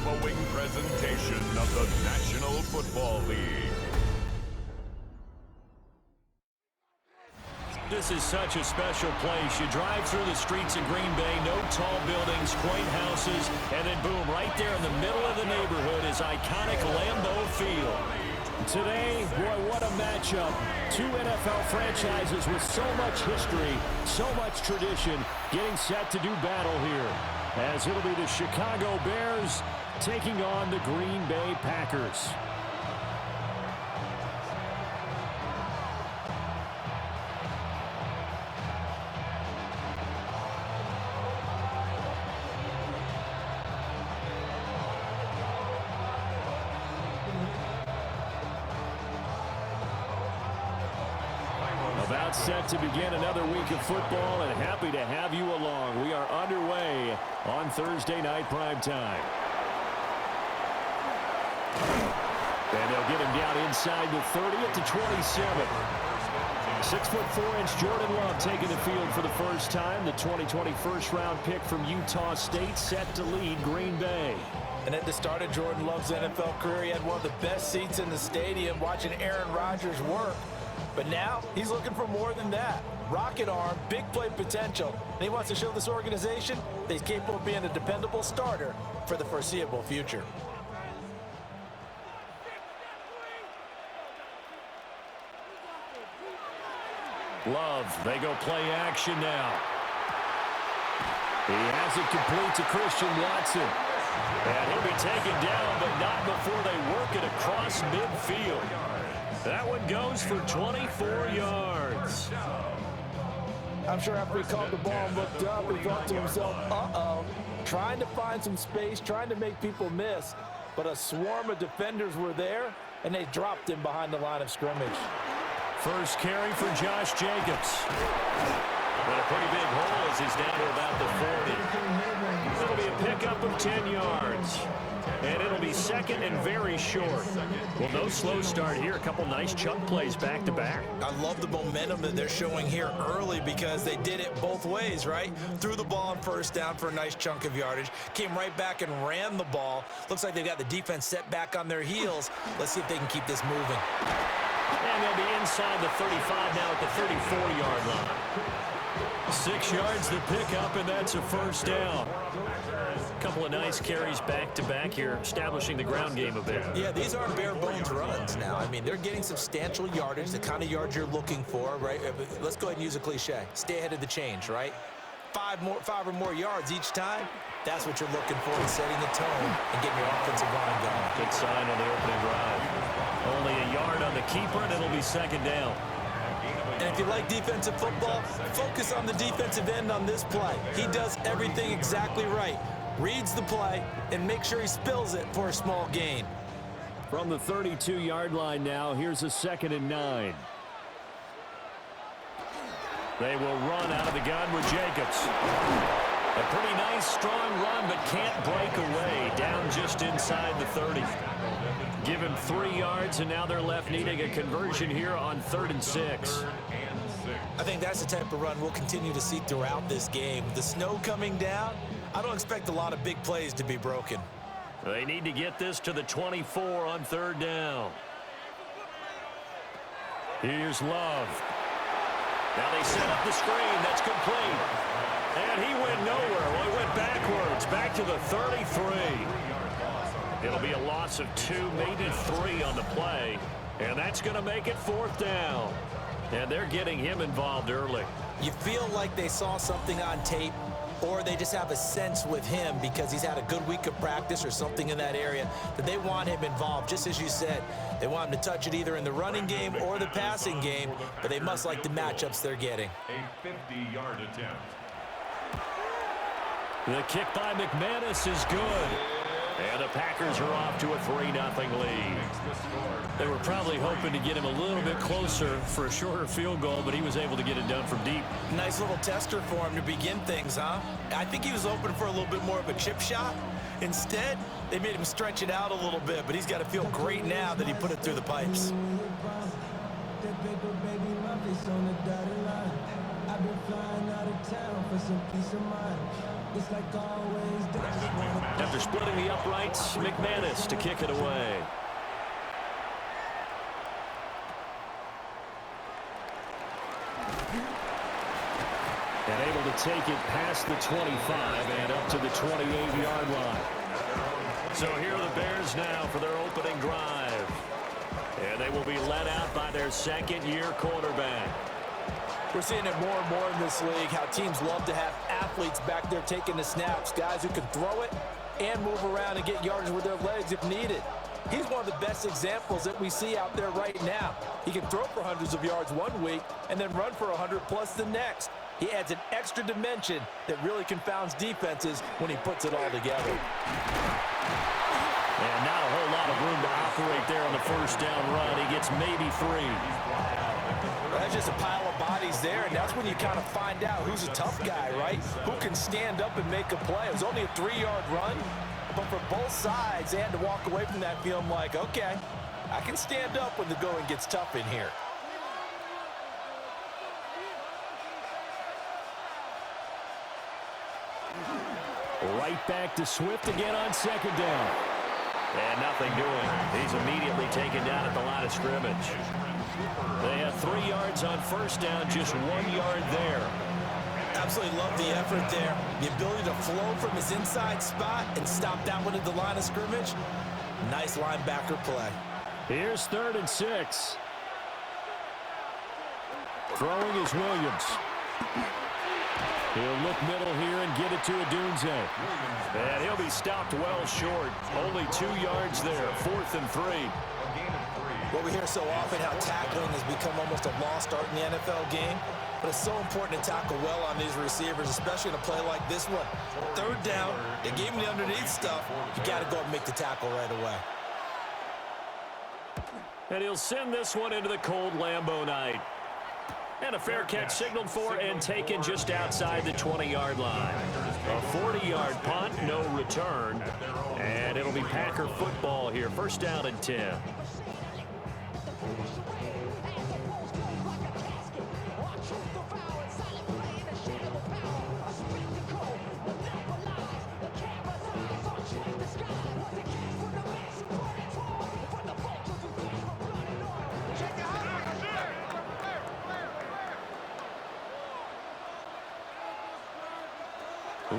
elbowing presentation of the National Football League. This is such a special place. You drive through the streets of Green Bay, no tall buildings, quaint houses, and then boom, right there in the middle of the neighborhood is iconic Lambeau Field. Today, boy, what a matchup. Two NFL franchises with so much history, so much tradition, getting set to do battle here. As it'll be the Chicago Bears taking on the Green Bay Packers. About set to begin another week of football, and happy to have you along. We are underway on Thursday night primetime. And they'll get him down inside the 30 at the 27. 6'4" Jordan Love taking the field for the first time. The 2020 first-round pick from Utah State set to lead Green Bay. And at the start of Jordan Love's NFL career, he had one of the best seats in the stadium watching Aaron Rodgers work. But now he's looking for more than that. Rocket arm, big play potential. And he wants to show this organization that he's capable of being a dependable starter for the foreseeable future. Love, they go play action now. He has it complete to Christian Watson. And he'll be taken down, but not before they work it across midfield. That one goes for 24 yards. I'm sure after he caught the ball and looked up, he thought to himself, uh-oh, trying to find some space, trying to make people miss. But a swarm of defenders were there, and they dropped him behind the line of scrimmage. First carry for Josh Jacobs. But a pretty big hole as he's down to about the 40. It'll be a pickup of 10 yards. And it'll be second and very short. Well, no slow start here. A couple nice chunk plays back-to-back. I love the momentum that they're showing here early because they did it both ways, right? Threw the ball on first down for a nice chunk of yardage. Came right back and ran the ball. Looks like they've got the defense set back on their heels. Let's see if they can keep this moving. And they'll be inside the 35 now at the 34-yard line. 6 yards to pick up, and that's a first down. A couple of nice carries back-to-back here, establishing the ground game a bit. Yeah, these aren't bare-bones runs now. I mean, they're getting substantial yardage, the kind of yards you're looking for, right? Let's go ahead and use a cliche. Stay ahead of the change, right? Five or more yards each time, that's what you're looking for in setting the tone and getting your offensive line going. Good sign on the opening drive. Only a yard on the keeper, and it'll be second down. And if you like defensive football, focus on the defensive end on this play. He does everything exactly right. Reads the play and make sure he spills it for a small gain. From the 32-yard line now, here's a 2nd and 9. They will run out of the gun with Jacobs. A pretty nice, strong run, but can't break away. Down just inside the 30. Give him 3 yards, and now they're left needing a conversion here on 3rd and 6. I think that's the type of run we'll continue to see throughout this game. The snow coming down, I don't expect a lot of big plays to be broken. They need to get this to the 24 on 3rd down. Here's Love. Now they set up the screen. That's complete. And he went nowhere. Well, he went backwards, back to the 33. It'll be a loss of 2, maybe 3 on the play. And that's going to make it 4th down. And they're getting him involved early. You feel like they saw something on tape, or they just have a sense with him because he's had a good week of practice or something in that area that they want him involved. Just as you said, they want him to touch it either in the running game or the passing game, but they must like the matchups they're getting. A 50-yard attempt. The kick by McManus is good. And the Packers are off to a 3-0 lead. They were probably hoping to get him a little bit closer for a shorter field goal, but he was able to get it done from deep. Nice little tester for him to begin things, huh? I think he was hoping for a little bit more of a chip shot. Instead, they made him stretch it out a little bit, but he's got to feel great now that he put it through the pipes. At After splitting the uprights, McManus to kick it away. And able to take it past the 25 and up to the 28-yard line. So here are the Bears now for their opening drive. And they will be led out by their second-year quarterback. We're seeing it more and more in this league, how teams love to have athletes back there taking the snaps, guys who can throw it and move around and get yardage with their legs if needed. He's one of the best examples that we see out there right now. He can throw for hundreds of yards one week and then run for 100+ the next. He adds an extra dimension that really confounds defenses when he puts it all together. And not a whole lot of room to operate there on the first down run. He gets maybe 3. That's just a pile of bodies there, and that's when you kind of find out who's a tough guy, right? Who can stand up and make a play. It was only a 3-yard run, but for both sides, they had to walk away from that feeling like, okay, I can stand up when the going gets tough in here. Right back to Swift again on second down. And nothing doing. He's immediately taken down at the line of scrimmage. They had 3 yards on first down, just 1 yard there. Absolutely love the effort there. The ability to flow from his inside spot and stop that one at the line of scrimmage. Nice linebacker play. Here's 3rd and 6. Throwing is Williams. He'll look middle here and get it to Odunze. And he'll be stopped well short. Only 2 yards there. 4th and 3. Well, we hear so often how tackling has become almost a lost art in the NFL game. But it's so important to tackle well on these receivers, especially in a play like this one. 3rd down, they gave him the underneath stuff. You got to go and make the tackle right away. And he'll send this one into the cold Lambeau night. And a fair catch signaled for and taken just outside the 20-yard line. A 40-yard punt, no return. And it'll be Packer football here. 1st down and 10.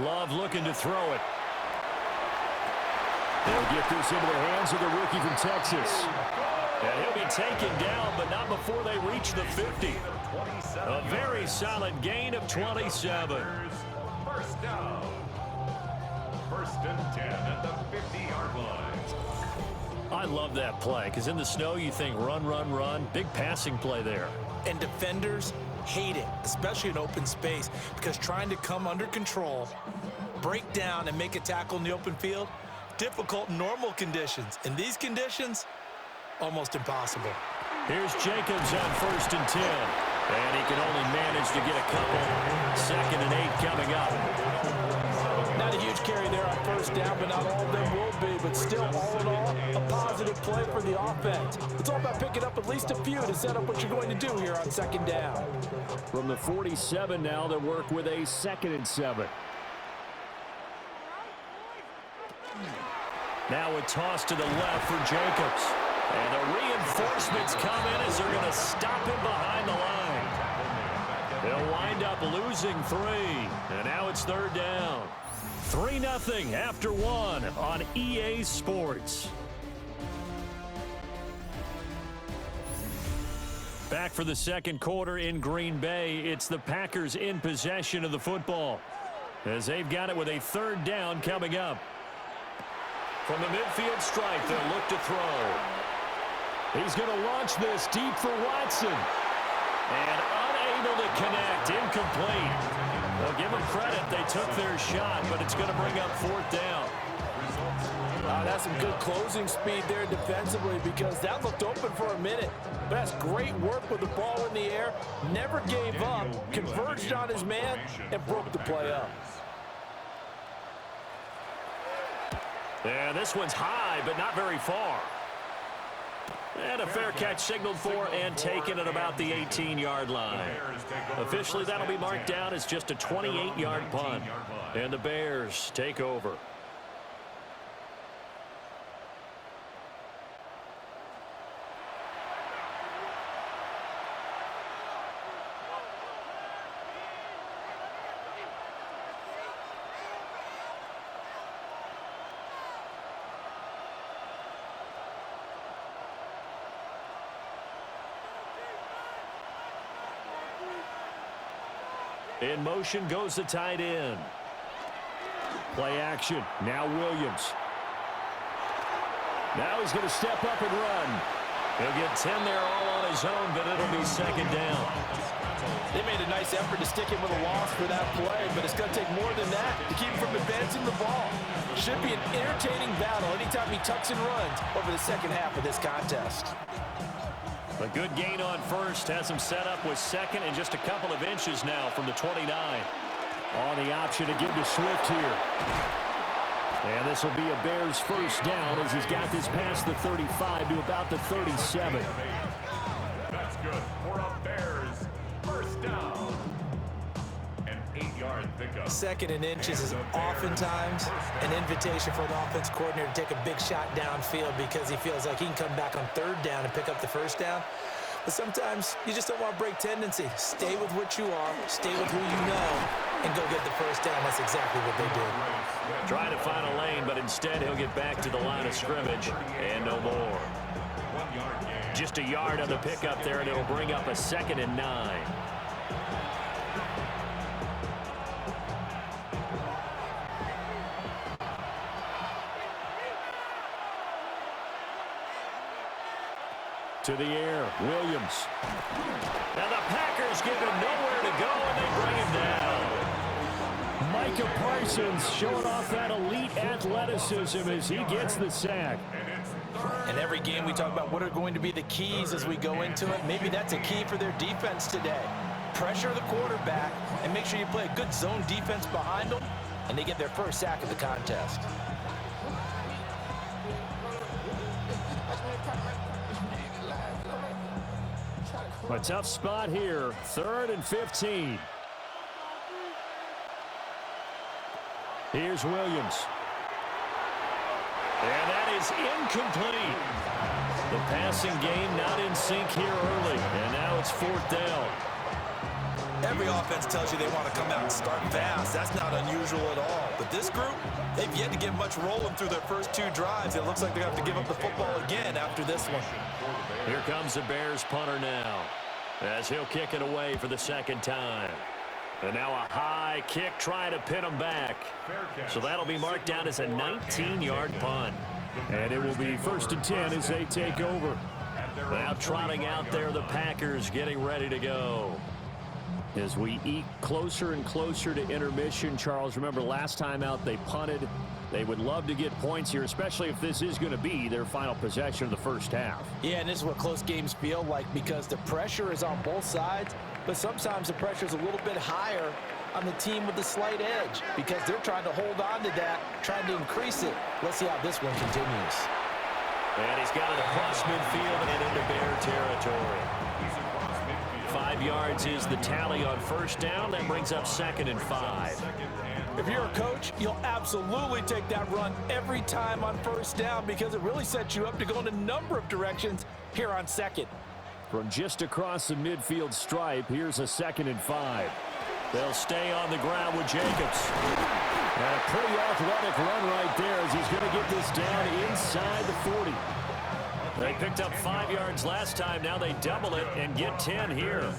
Love looking to throw it. They'll get this into the hands of the rookie from Texas. And he'll be taken down, but not before they reach the 50. A very solid gain of 27. 1st down. 1st and 10 at the 50-yard line. I love that play, because in the snow you think run, run, run. Big passing play there. And defenders hate it, especially in open space, because trying to come under control, break down, and make a tackle in the open field, difficult in normal conditions. In these conditions, almost impossible. Here's Jacobs on 1st and 10. And he can only manage to get a couple. 2nd and 8 coming up. Not a huge carry there on 1st down, but not all of them will be. But still, all in all, a positive play for the offense. It's all about picking up at least a few to set up what you're going to do here on 2nd down. From the 47 now, they'll work with a 2nd and 7. Now a toss to the left for Jacobs. And the reinforcements come in as they're going to stop him behind the line. They'll wind up losing 3. And now it's 3rd down. 3-0 after 1 on EA Sports. Back for the 2nd quarter in Green Bay. It's the Packers in possession of the football, as they've got it with a 3rd down coming up. From the midfield stripe, they'll look to throw. He's going to launch this deep for Watson. And unable to connect, incomplete. Well, give them credit, they took their shot, but it's going to bring up 4th down. That's some good closing speed there defensively, because that looked open for a minute. But that's great work with the ball in the air. Never gave up, converged on his man, and broke the play up. And this one's high, but not very far. And a fair catch signaled for and taken at about the 18-yard line. Officially, that'll be marked down as just a 28-yard punt. And the Bears take over. In motion goes the tight end. Play action. Now Williams. Now he's going to step up and run. He'll get 10 there all on his own, but it'll be second down. They made a nice effort to stick him with a loss for that play, but it's going to take more than that to keep him from advancing the ball. Should be an entertaining battle anytime he tucks and runs over the second half of this contest. A good gain on first has him set up with second and just a couple of inches now from the 29. On the option to give to Swift here. And this will be a Bears first down as he's got this past the 35 to about the 37. That's good for a Bears first down. An 8-yard pickup. Second and inches is oftentimes an invitation for an offense coordinator to take a big shot downfield because he feels like he can come back on third down and pick up the first down. But sometimes you just don't want to break tendency. Stay with what you are, stay with who you know, and go get the first down. That's exactly what they did. Trying to find a lane, but instead he'll get back to the line of scrimmage and no more. Just a yard on the pickup there, and it'll bring up a second and 9. To the air, Williams. Now the Packers give him nowhere to go, and they bring him down. Micah Parsons showing off that elite athleticism as he gets the sack. In every game we talk about what are going to be the keys as we go into it. Maybe that's a key for their defense today. Pressure the quarterback and make sure you play a good zone defense behind them, and they get their first sack of the contest. A tough spot here, 3rd and 15. Here's Williams. And that is incomplete. The passing game not in sync here early, and now it's 4th down. Every offense tells you they want to come out and start fast. That's not unusual at all. But this group, they've yet to get much rolling through their first 2 drives. It looks like they're going to have to give up the football again after this one. Here comes the Bears punter now, as he'll kick it away for the second time. And now a high kick trying to pin him back. So that'll be marked down as a 19-yard punt. And it will be 1st and 10 as they take over. Now trotting out there, the Packers getting ready to go. As we eke closer and closer to intermission, Charles, remember last time out they punted. They would love to get points here, especially if this is going to be their final possession of the first half. Yeah, and this is what close games feel like because the pressure is on both sides, but sometimes the pressure is a little bit higher on the team with the slight edge because they're trying to hold on to that, trying to increase it. Let's see how this one continues. And he's got it across midfield and into Bear territory. 5 yards is the tally on first down. That brings up 2nd and 5. If you're a coach, you'll absolutely take that run every time on first down because it really sets you up to go in a number of directions here on 2nd. From just across the midfield stripe, here's a 2nd and 5. They'll stay on the ground with Jacobs. And a pretty athletic run right there as he's going to get this down inside the 40. They picked up 5 yards last time. Now they double it and get 10 here.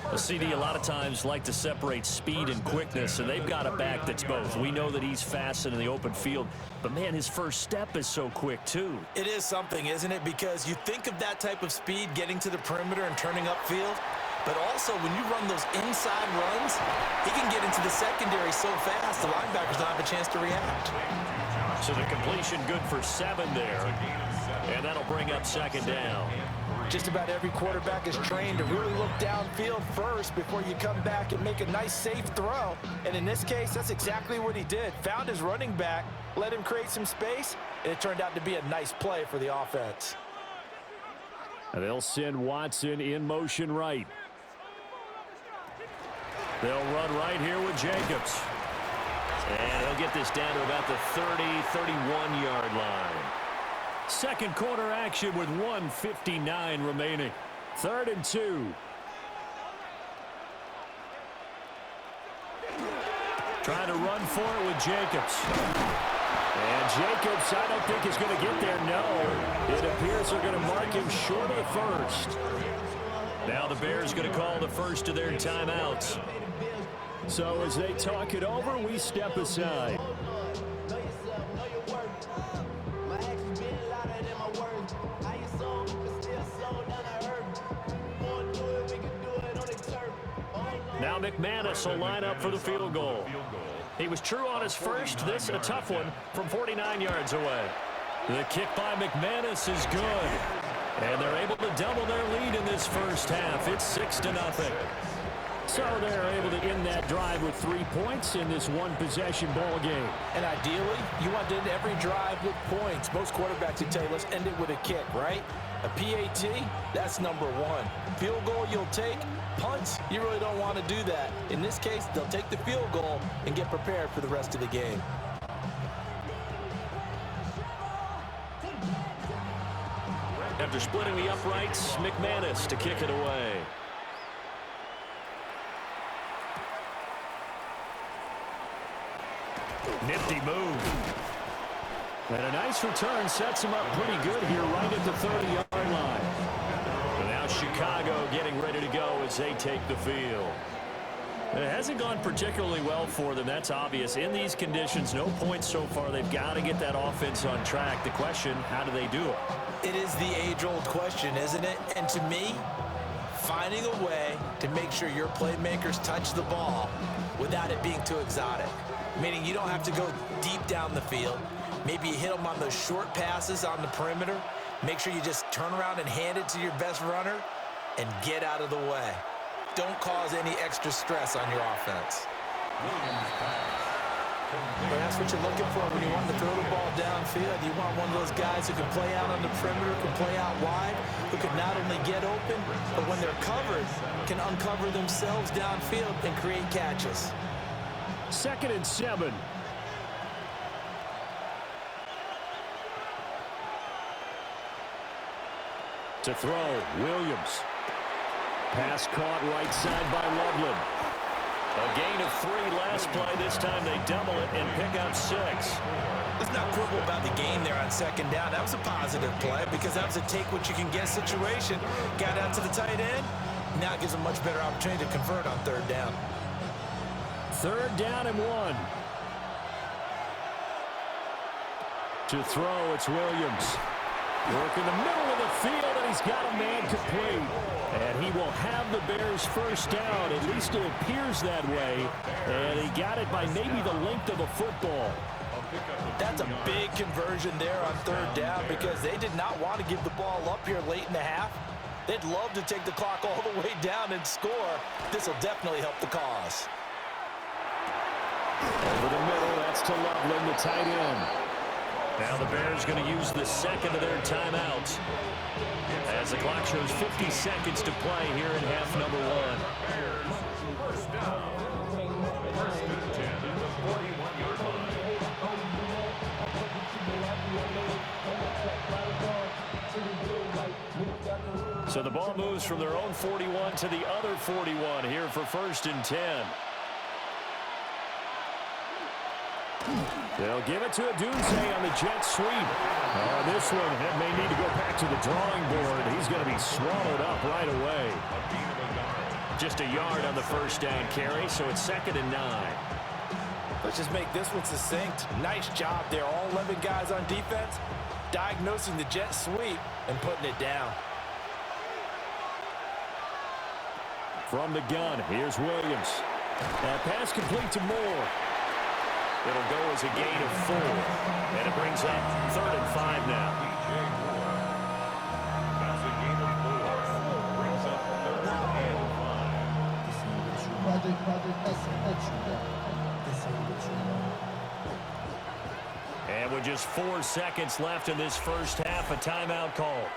The CD a lot of times like to separate speed and quickness, and they've got a back that's both. We know that he's fast in the open field, but, man, his first step is so quick, too. It is something, isn't it? Because you think of that type of speed getting to the perimeter and turning upfield, but also when you run those inside runs, he can get into the secondary so fast the linebackers don't have a chance to react. So the completion good for 7 there, and that'll bring up 2nd down. Just about every quarterback is trained to really look downfield first before you come back and make a nice, safe throw. And in this case, that's exactly what he did. Found his running back, let him create some space, and it turned out to be a nice play for the offense. And they'll send Watson in motion right. They'll run right here with Jacobs. And he'll get this down to about the 30-31-yard line. Second quarter action with 1:59 remaining. 3rd and 2. Trying to run for it with Jacobs. And Jacobs, I don't think is going to get there. No. It appears they're going to mark him short of first. Now the Bears going to call the first of their timeouts. So as they talk it over, we step aside. Now McManus will line up for the field goal. He was true on his first. This a tough one from 49 yards away. The kick by McManus is good. And they're able to double their lead in this first half. It's 6-0. So they're able to end that drive with 3 points in this one-possession ball game. And ideally, you want to end every drive with points. Most quarterbacks would tell you, let's end it with a kick, right? A PAT, that's number one. Field goal you'll take. Punts, you really don't want to do that. In this case, they'll take the field goal and get prepared for the rest of the game. After splitting the uprights, McManus to kick it away. Nifty move. And a nice return sets him up pretty good here right at the 30-yard line. And now Chicago getting ready to go as they take the field. It hasn't gone particularly well for them. That's obvious. In these conditions, no points so far. They've got to get that offense on track. The question, how do they do it? It is the age-old question, isn't it? And to me, finding a way to make sure your playmakers touch the ball without it being too exotic. Meaning you don't have to go deep down the field. Maybe you hit them on those short passes on the perimeter. Make sure you just turn around and hand it to your best runner and get out of the way. Don't cause any extra stress on your offense. But that's what you're looking for when you want to throw the ball downfield. You want one of those guys who can play out on the perimeter, can play out wide, who can not only get open, but when they're covered, can uncover themselves downfield and create catches. 2nd and 7. To throw, Williams. Pass caught right side by Loveland. A gain of 3 last play. This time they double it and pick up 6. Let's not quibble about the game there on 2nd down. That was a positive play because that was a take-what-you-can-get situation. Got out to the tight end. Now it gives them a much better opportunity to convert on 3rd down. 3rd down and 1. To throw, it's Williams. Work in the middle of the field, and he's got a man complete. And he will have the Bears' first down. At least it appears that way. And he got it by maybe the length of a football. That's a big conversion there on 3rd down because they did not want to give the ball up here late in the half. They'd love to take the clock all the way down and score. This will definitely help the cause. Over the middle, that's to Loveland, the tight end. Now the Bears going to use the 2nd of their timeouts as the clock shows 50 seconds to play here in half number 1. First down. 1st and 10 at the 41-yard line. So the ball moves from their own 41 to the other 41 here for 1st and 10. They'll give it to Adunze on the jet sweep. This one may need to go back to the drawing board. He's going to be swallowed up right away. Just a yard on the 1st down carry, so it's 2nd and 9. Let's just make this one succinct. Nice job there. All 11 guys on defense diagnosing the jet sweep and putting it down. From the gun, here's Williams. That pass complete to Moore. It'll go as a gain of 4. And it brings up 3rd and 5 now. That's a gain of 4. Brings up 3rd and 5. And with just 4 seconds left in this first half, a timeout call.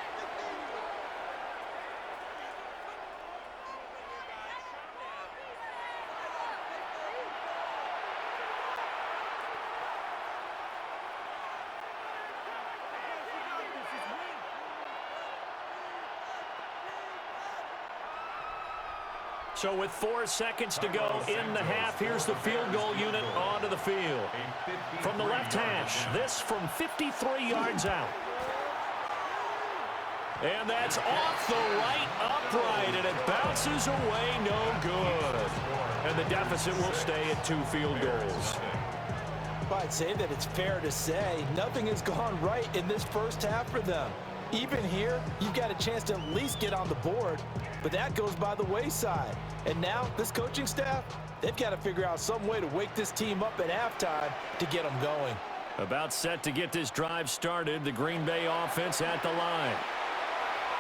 So with 4 seconds to go in the half, here's the field goal unit onto the field. From the left hash, this from 53 yards out. And that's off the right upright, and it bounces away, no good. And the deficit will stay at 2 field goals. I'd say that it's fair to say nothing has gone right in this first half for them. Even here, you've got a chance to at least get on the board, but that goes by the wayside. And now, this coaching staff, they've got to figure out some way to wake this team up at halftime to get them going. About set to get this drive started, the Green Bay offense at the line.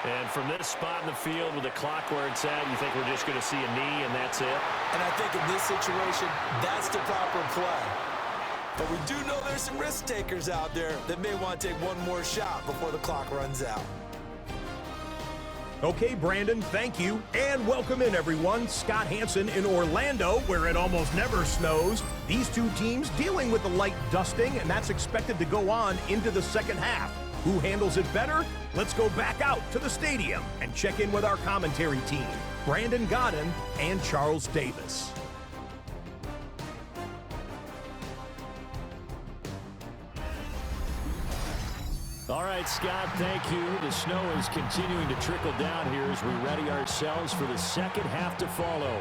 And from this spot in the field with the clock where it's at, you think we're just going to see a knee and that's it? And I think in this situation, that's the proper play. But we do know there's some risk takers out there that may want to take one more shot before the clock runs out. Okay, Brandon, thank you. And welcome in, everyone. Scott Hansen in Orlando, where it almost never snows. These two teams dealing with a light dusting, and that's expected to go on into the second half. Who handles it better? Let's go back out to the stadium and check in with our commentary team, Brandon Godden and Charles Davis. All right, Scott, thank you. The snow is continuing to trickle down here as we ready ourselves for the second half to follow.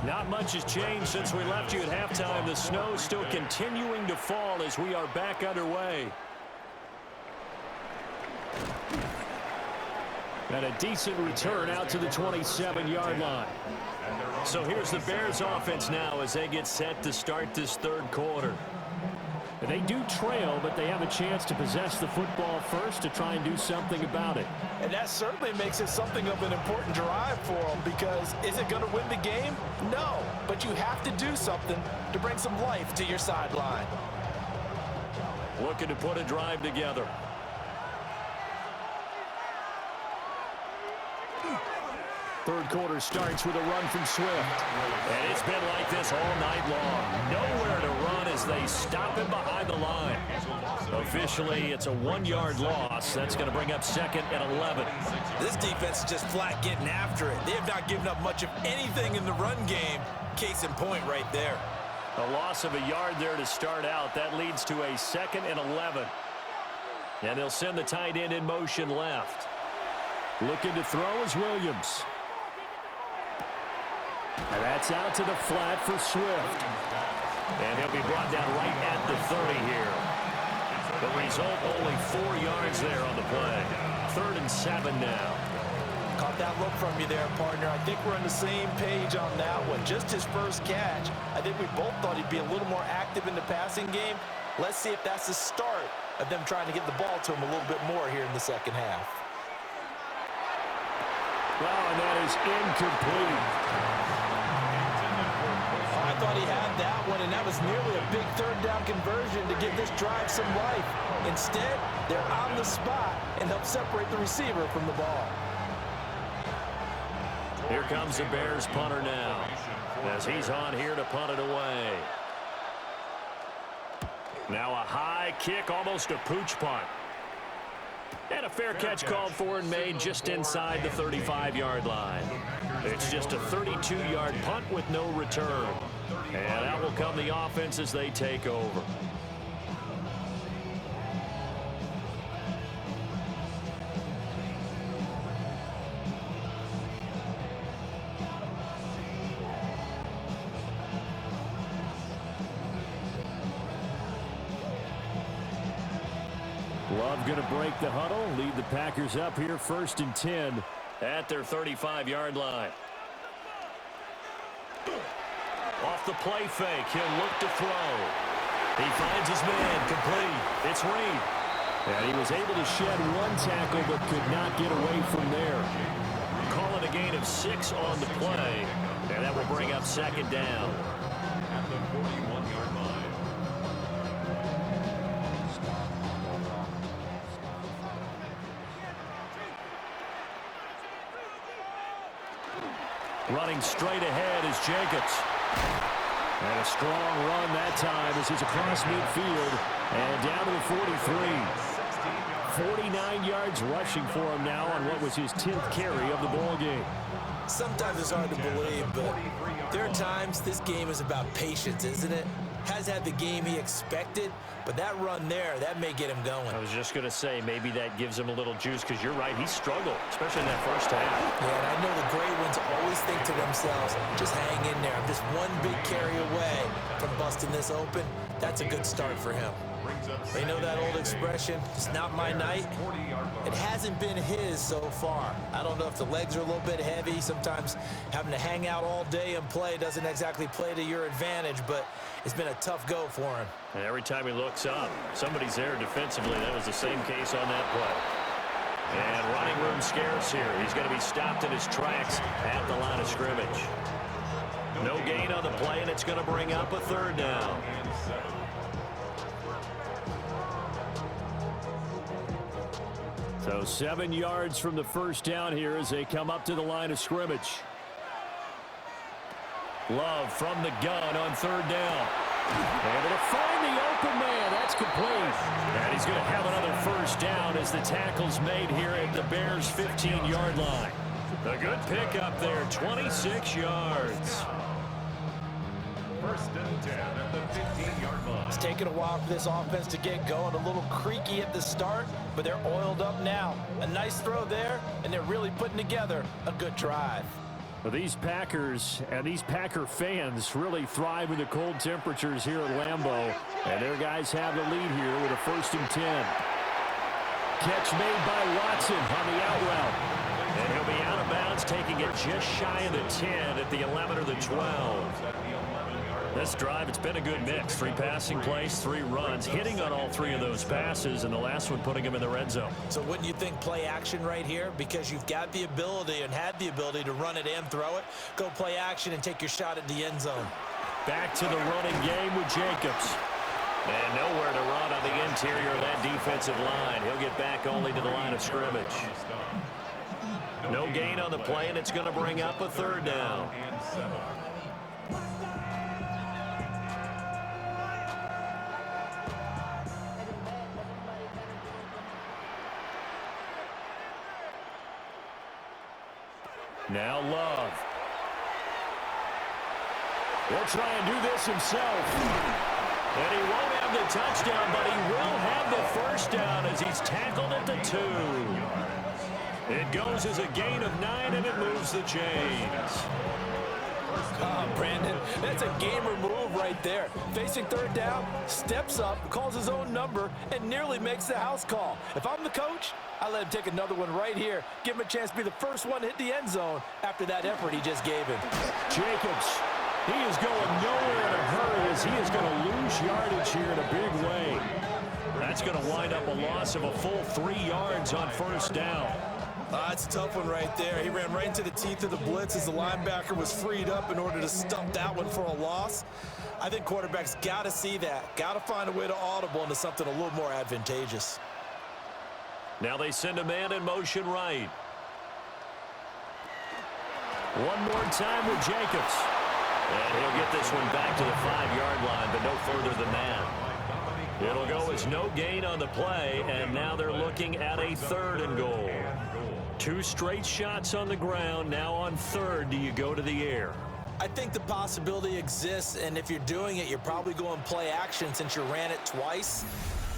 Not much has changed since we left you at halftime. The snow is still continuing to fall as we are back underway. And a decent return out to the 27-yard line. So here's the Bears offense now as they get set to start this third quarter. They do trail, but they have a chance to possess the football first to try and do something about it. And that certainly makes it something of an important drive for them, because is it going to win the game? No, but you have to do something to bring some life to your sideline. Looking to put a drive together. Third quarter starts with a run from Swift. And it's been like this all night long. Nowhere to run as they stop him behind the line. Officially, it's a 1-yard loss. That's going to bring up second and 11. This defense is just flat getting after it. They have not given up much of anything in the run game. Case in point right there. A loss of a yard there to start out. That leads to a second and 11. And they'll send the tight end in motion left. Looking to throw is Williams. And that's out to the flat for Swift. And he'll be brought down right at the 30 here. The result, only 4 yards there on the play. 3rd and 7 now. Caught that look from you there, partner. I think we're on the same page on that one. Just his first catch. I think we both thought he'd be a little more active in the passing game. Let's see if that's the start of them trying to get the ball to him a little bit more here in the second half. Well, and that is incomplete. I thought he had that one, and that was nearly a big third down conversion to give this drive some life. Instead, they're on the spot and help separate the receiver from the ball. Here comes the Bears punter now, as he's on here to punt it away. Now a high kick, almost a pooch punt. And a fair catch called for and made just inside the 35-yard line. It's just a 32-yard punt with no return. And out will come the offense as they take over. Love going to break the huddle, lead the Packers up here 1st and 10 at their 35-yard line. Off the play fake, he'll look to throw. He finds his man, complete. It's Reed. And he was able to shed 1 tackle but could not get away from there. Calling a gain of 6 on the play, and that will bring up 2nd down. At the 41-yard line. Running straight ahead is Jacobs. And a strong run that time as he's across midfield and down to the 43. 49 yards rushing for him now on what was his 10th carry of the ball game. Sometimes it's hard to believe, but there are times this game is about patience, isn't it? Has had the game he expected, but that run there, that may get him going. I was just going to say, maybe that gives him a little juice, because you're right, he struggled, especially in that first half. Yeah, and I know the great ones always think to themselves, just hang in there. I'm just one big carry away from busting this open. That's a good start for him. You know that old expression, it's not my night? It hasn't been his so far. I don't know if the legs are a little bit heavy. Sometimes having to hang out all day and play doesn't exactly play to your advantage, but it's been a tough go for him. And every time he looks up, somebody's there defensively. That was the same case on that play. And running room scarce here. He's going to be stopped in his tracks at the line of scrimmage. No gain on the play, and it's going to bring up a third down. So 7 yards from the first down here as they come up to the line of scrimmage. Love from the gun on third down. Able to find the open man. That's complete. And he's going to have another first down as the tackle's made here at the Bears' 15-yard line. A good pickup there, 26 yards. First and 10 at the 15-yard line. It's taken a while for this offense to get going. A little creaky at the start, but they're oiled up now. A nice throw there, and they're really putting together a good drive. Well, these Packers and these Packer fans really thrive in the cold temperatures here at Lambeau. And their guys have the lead here with a first and 10. Catch made by Watson on the out route. And he'll be out of bounds, taking it just shy of the 10 at the 11 or the 12. This drive, it's been a good mix. 3 passing plays, 3 runs, hitting on all 3 of those passes, and the last one putting him in the red zone. So wouldn't you think play action right here? Because you've got the ability and had the ability to run it and throw it. Go play action and take your shot at the end zone. Back to the running game with Jacobs. And nowhere to run on the interior of that defensive line. He'll get back only to the line of scrimmage. No gain on the play, and it's going to bring up a third down. Now Love. He'll try and do this himself. And he won't have the touchdown, but he will have the first down as he's tackled at the 2. It goes as a gain of 9, and it moves the chains. Brandon, that's a gamer move right there. Facing third down, steps up, calls his own number, and nearly makes the house call. If I'm the coach, I let him take another one right here. Give him a chance to be the first one to hit the end zone after that effort he just gave him. Jacobs, he is going nowhere in a hurry as he is going to lose yardage here in a big way. That's going to wind up a loss of a full 3 yards on first down. That's a tough one right there. He ran right into the teeth of the blitz as the linebacker was freed up in order to stump that one for a loss. I think quarterbacks got to see that. Got to find a way to audible into something a little more advantageous. Now they send a man in motion right. One more time with Jacobs. And he'll get this one back to the 5-yard line, but no further than that. It'll go as no gain on the play, and now they're looking at a 3rd and goal. 2 straight shots on the ground. Now on 3rd, do you go to the air? I think the possibility exists, and if you're doing it, you're probably going play action since you ran it twice.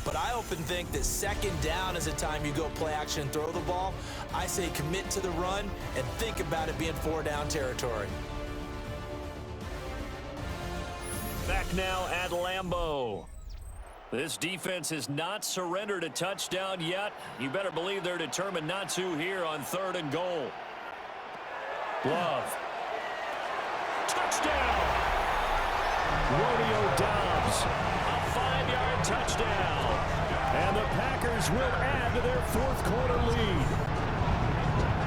But I often think that 2nd down is the time you go play action and throw the ball. I say commit to the run and think about it being 4-down territory. Back now at Lambeau. This defense has not surrendered a touchdown yet. You better believe they're determined not to here on 3rd and goal. Love. Touchdown! Romeo Dobbs. A 5-yard touchdown. And the Packers will add to their 4th quarter lead.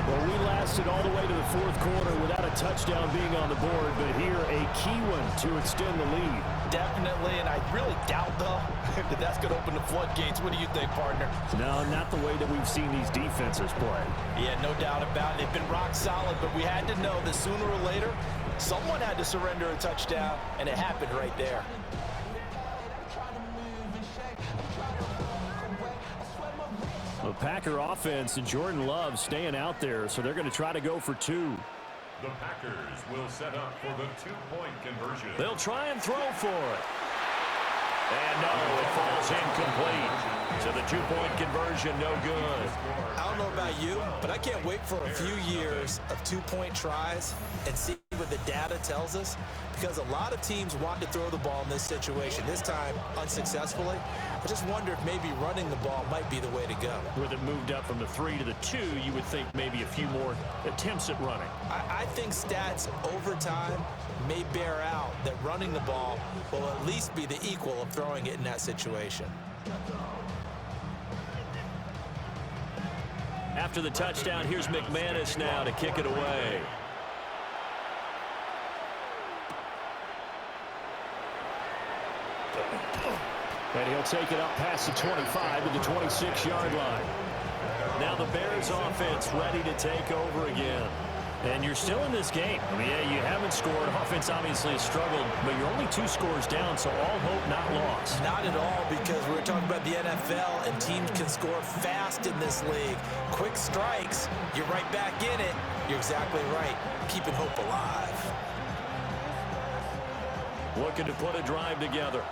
Well, we lasted all the way to the 4th quarter without a touchdown being on the board, but here a key one to extend the lead. Definitely, and I really doubt, though, that that's going to open the floodgates. What do you think, partner? No, not the way that we've seen these defenses play. Yeah, no doubt about it. They've been rock solid, but we had to know that sooner or later, someone had to surrender a touchdown, and it happened right there. The Packer offense and Jordan Love staying out there, so they're going to try to go for 2. The Packers will set up for the 2-point conversion. They'll try and throw for it. And no, it falls incomplete. So the 2-point conversion, no good. I don't know about you, but I can't wait for a few years of 2-point tries and see what the data tells us, because a lot of teams want to throw the ball in this situation, this time unsuccessfully. I just wonder if maybe running the ball might be the way to go. With it moved up from the 3 to the 2, you would think maybe a few more attempts at running. I think stats over time may bear out that running the ball will at least be the equal of throwing it in that situation. After the touchdown, here's McManus now to kick it away. And he'll take it up past the 25 to the 26-yard line. Now the Bears offense ready to take over again. And you're still in this game. I mean, yeah, you haven't scored. Offense obviously has struggled, but you're only 2 scores down, so all hope not lost. Not at all, because we're talking about the NFL, and teams can score fast in this league. Quick strikes, you're right back in it. You're exactly right. Keeping hope alive. Looking to put a drive together.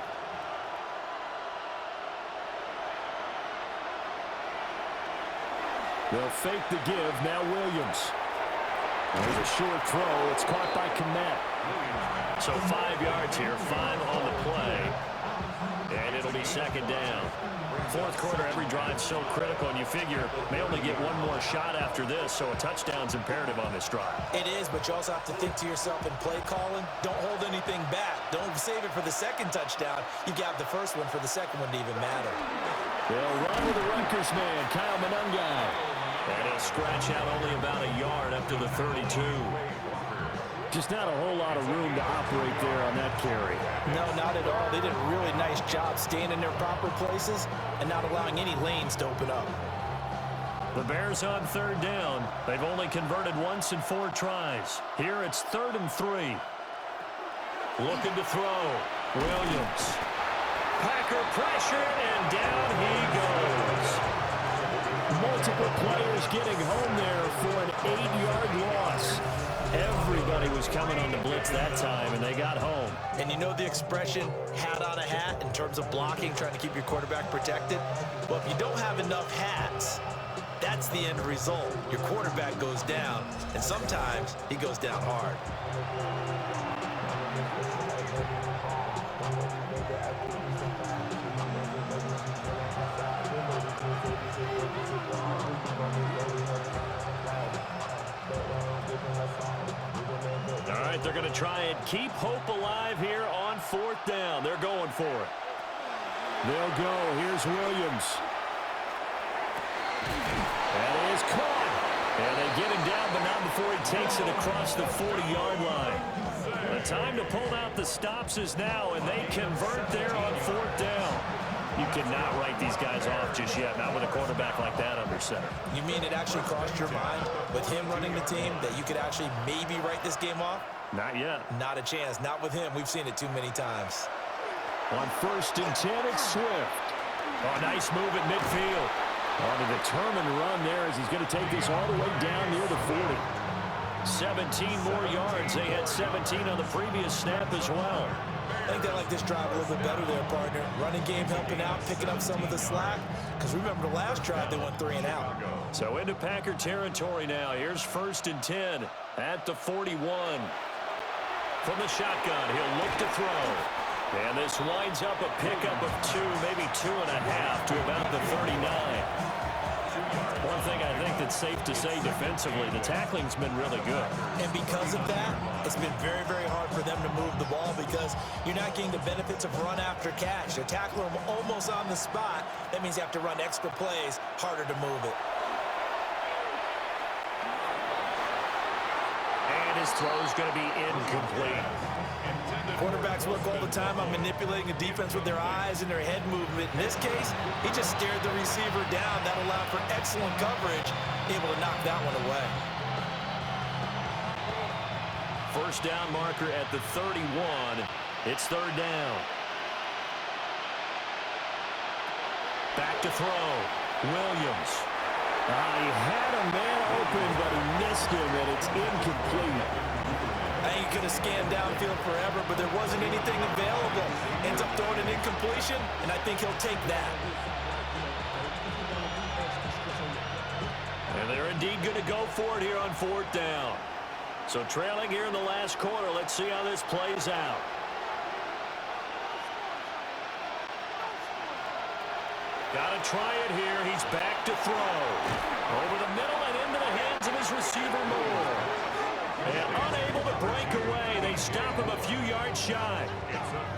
They'll fake the give. Now Williams. There's a short throw. It's caught by Kmet. So 5 yards here, 5 on the play. And it'll be second down. Fourth quarter, every drive so critical, and you figure may only get one more shot after this, so a touchdown's imperative on this drive. It is, but you also have to think to yourself in play calling, don't hold anything back. Don't save it for the second touchdown. You got the first one for the second one to even matter. They'll run with the Rutgers man, Kyle Monungai. And he'll scratch out only about a yard up to the 32. Just not a whole lot of room to operate there on that carry. No, not at all. They did a really nice job staying in their proper places and not allowing any lanes to open up. The Bears on third down. They've only converted once in 4 tries. Here it's 3rd and 3. Looking to throw. Williams. Packer pressure, and down he goes. Multiple players getting home there for an 8-yard loss. Everybody was coming on the blitz that time, and they got home. And you know the expression, hat on a hat, in terms of blocking, trying to keep your quarterback protected? Well, if you don't have enough hats, that's the end result. Your quarterback goes down, and sometimes he goes down hard. All right, they're going to try and keep hope alive here on 4th down. They're going for it. They'll go. Here's Williams. And it is caught. And they get him down, but not before he takes it across the 40-yard line. The time to pull out the stops is now, and they convert there on 4th down. You cannot write these guys off just yet, not with a quarterback like that under center. You mean it actually crossed your mind with him running the team that you could actually maybe write this game off? Not yet. Not a chance. Not with him. We've seen it too many times. On 1st and 10, it's Swift. Oh, nice move at midfield. On a determined run there as he's going to take this all the way down near the 40. 17 more yards. They had 17 on the previous snap as well. I think they like this drive a little bit better there, partner. Running game helping out, picking up some of the slack. Because remember the last drive, they went 3 and out. So into Packer territory now. Here's 1st and 10 at the 41. From the shotgun, he'll look to throw. And this winds up a pickup of 2, maybe 2.5 to about the 39. One thing I think that's safe to say defensively, the tackling's been really good. And because of that, it's been very, very hard for them to move the ball because you're not getting the benefits of run after catch. They're tackling them almost on the spot. That means you have to run extra plays, harder to move it. And his throw's going to be incomplete. Quarterbacks work all the time on manipulating the defense with their eyes and their head movement. In this case, he just stared the receiver down. That allowed for excellent coverage, able to knock that one away. 1st down marker at the 31. It's 3rd down. Back to throw. Williams. He had a man open, but he missed him, and it's incomplete. I think he could have scanned downfield forever, but there wasn't anything available. Ends up throwing an incompletion, and I think he'll take that. And they're indeed going to go for it here on 4th down. So trailing here in the last quarter, let's see how this plays out. Got to try it here. He's back to throw. Over the middle and into the hands of his receiver, Moore. And unable to break away. They stop him a few yards shy.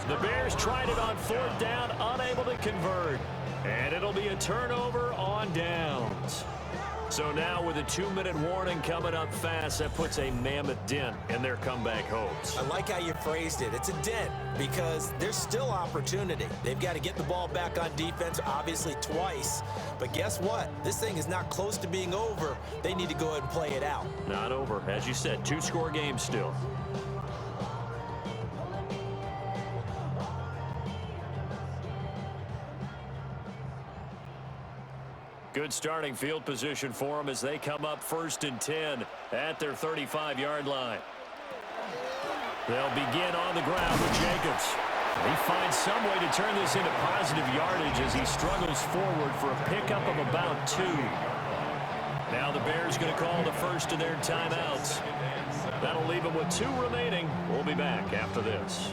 The Bears tried it on 4th down, unable to convert. And it'll be a turnover on downs. So now with a 2-minute warning coming up fast, that puts a mammoth dent in their comeback hopes. I like how you phrased it. It's a dent because there's still opportunity. They've got to get the ball back on defense, obviously twice. But guess what? This thing is not close to being over. They need to go ahead and play it out. Not over. As you said, 2-score game still. Good starting field position for them as they come up 1st and 10 at their 35-yard line. They'll begin on the ground with Jacobs. He finds some way to turn this into positive yardage as he struggles forward for a pickup of about 2. Now the Bears going to call the first of their timeouts. That'll leave them with 2 remaining. We'll be back after this.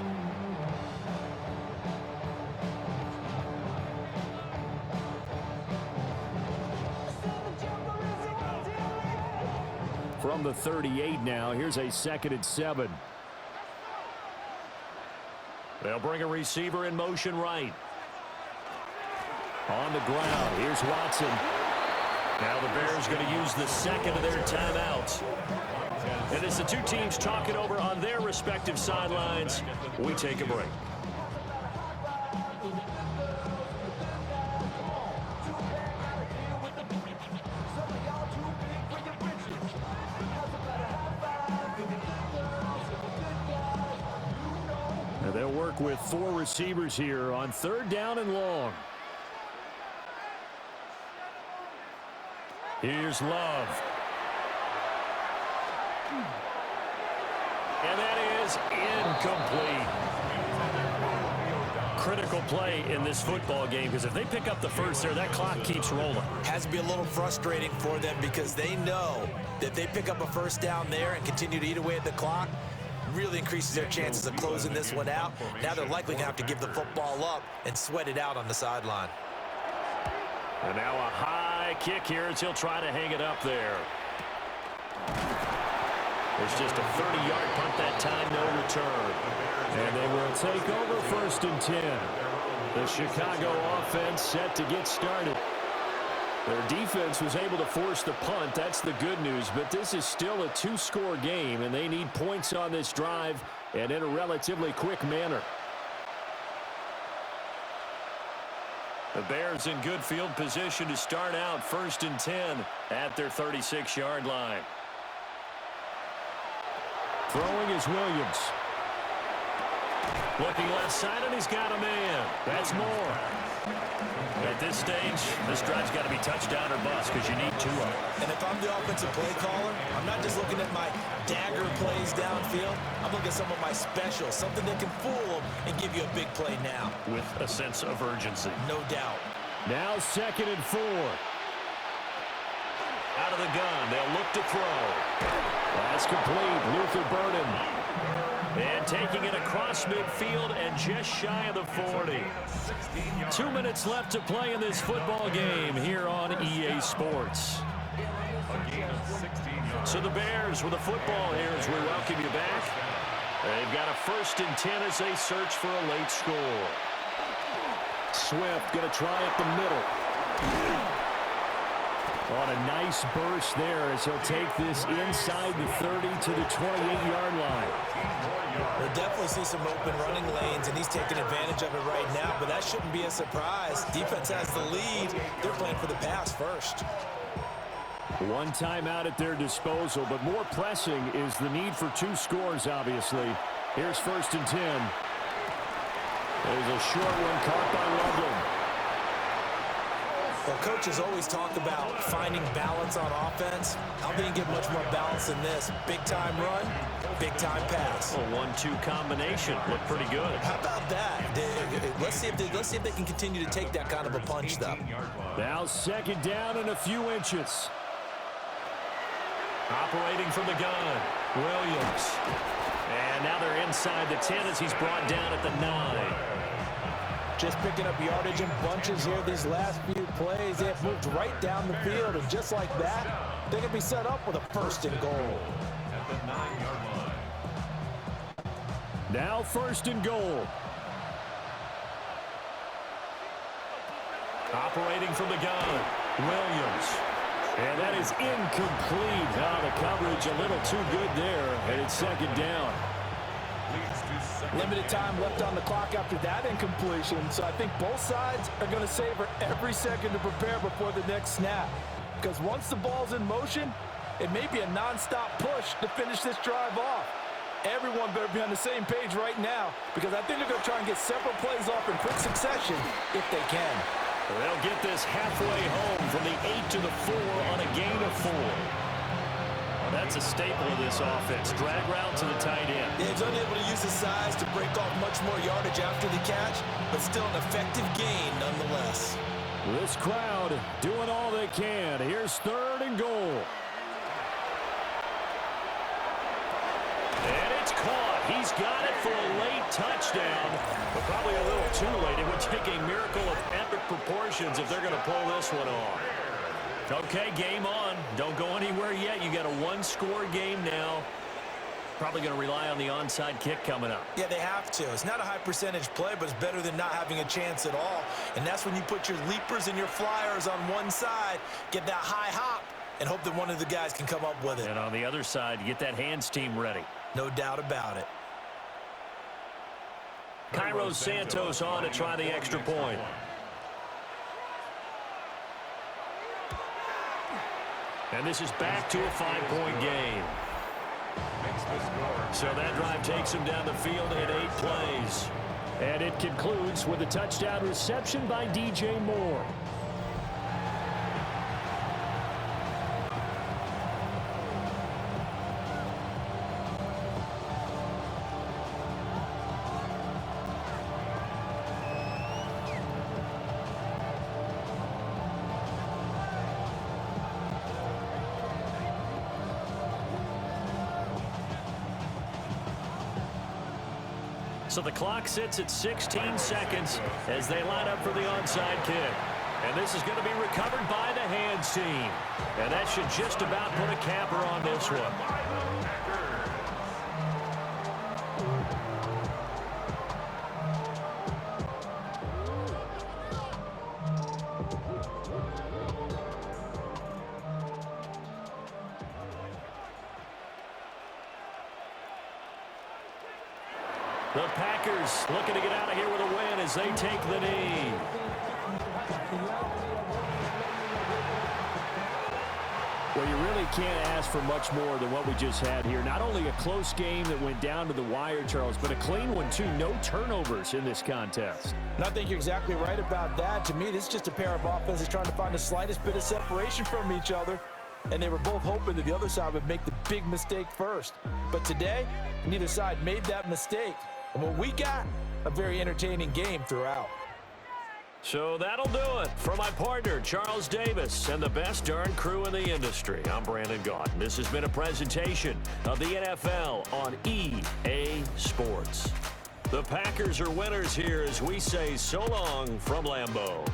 From the 38 now, here's a 2nd and 7. They'll bring a receiver in motion right. On the ground, here's Watson. Now the Bears going to use the 2nd of their timeouts. And as the 2 teams talk it over on their respective sidelines, we take a break. They'll work with 4 receivers here on 3rd down and long. Here's Love. And that is incomplete. Critical play in this football game because if they pick up the first there, that clock keeps rolling. Has to be a little frustrating for them because they know that if they pick up a first down there and continue to eat away at the clock, really increases their chances of closing this one out. Now they're likely going to have to give the football up and sweat it out on the sideline. And now a high kick here as he'll try to hang it up there. There's just a 30-yard punt that time, no return. And they will take over 1st and 10. The Chicago offense set to get started. Their defense was able to force the punt. That's the good news. But this is still a 2-score game, and they need points on this drive and in a relatively quick manner. The Bears in good field position to start out 1st and 10 at their 36-yard line. Throwing is Williams. Looking left side, and he's got a man. That's Moore. At this stage, this drive's got to be touchdown or bust because you need 2 of them. And if I'm the offensive play caller, I'm not just looking at my dagger plays downfield. I'm looking at some of my specials, something that can fool them and give you a big play now. With a sense of urgency. No doubt. Now 2nd and 4. Out of the gun, they'll look to throw. That's complete. Luther Burden. And taking it across midfield and just shy of the 40. 2 minutes left to play in this football game here on EA Sports. So the Bears with the football here as we welcome you back. They've got a 1st and 10 as they search for a late score. Swift going to try up the middle. On a nice burst there as he'll take this inside the 30 to the 28-yard line. We'll definitely see some open running lanes, and he's taking advantage of it right now, but that shouldn't be a surprise. Defense has the lead. They're playing for the pass first. 1 timeout at their disposal, but more pressing is the need for 2 scores, obviously. Here's 1st and 10. There's a short one caught by Loveland. Well, coaches always talk about finding balance on offense. I don't think you get much more balance than this. Big-time run, big-time pass. A 1-2 combination looked pretty good. How about that? Let's see if they can continue to take that kind of a punch, though. Now second down and a few inches. Operating from the gun, Williams. And now they're inside the 10 as he's brought down at the 9. Just picking up yardage in bunches here these last few plays. They have moved right down the field, and just like that, they can be set up with a 1st and goal. At the 9-yard line. Now 1st and goal. Operating from the gun, Williams. And that is incomplete. The coverage a little too good there, and it's 2nd down. Limited time left on the clock after that incompletion, so I think both sides are going to savor every second to prepare before the next snap. Because once the ball's in motion, it may be a non-stop push to finish this drive off. Everyone better be on the same page right now, because I think they're going to try and get several plays off in quick succession if they can. They'll get this halfway home from the 8 to the 4 on a gain of 4. That's a staple of this offense. Drag route to the tight end. Yeah, he's unable to use his size to break off much more yardage after the catch, but still an effective gain nonetheless. This crowd doing all they can. Here's 3rd and goal. And it's caught. He's got it for a late touchdown, but probably a little too late. It would take a miracle of epic proportions if they're going to pull this one off. Okay, game on. Don't go anywhere yet. You got a 1-score game now. Probably going to rely on the onside kick coming up. Yeah, they have to. It's not a high percentage play, but it's better than not having a chance at all. And that's when you put your leapers and your flyers on one side, get that high hop, and hope that one of the guys can come up with it. And on the other side, you get that hands team ready. No doubt about it. Cairo Santos on to try the extra point. And this is back to a 5-point game. So that drive takes him down the field in 8 plays. And it concludes with a touchdown reception by DJ Moore. So the clock sits at 16 seconds as they line up for the onside kick. And this is going to be recovered by the hands team. And that should just about put a capper on this one. The Packers looking to get out of here with a win as they take the knee. Well, you really can't ask for much more than what we just had here. Not only a close game that went down to the wire, Charles, but a clean one, too. No turnovers in this contest. And I think you're exactly right about that. To me, this is just a pair of offenses trying to find the slightest bit of separation from each other. And they were both hoping that the other side would make the big mistake first. But today, neither side made that mistake. And what we got, a very entertaining game throughout. So that'll do it. For my partner, Charles Davis, and the best darn crew in the industry, I'm Brandon Gaudin. This has been a presentation of the NFL on EA Sports. The Packers are winners here as we say so long from Lambeau.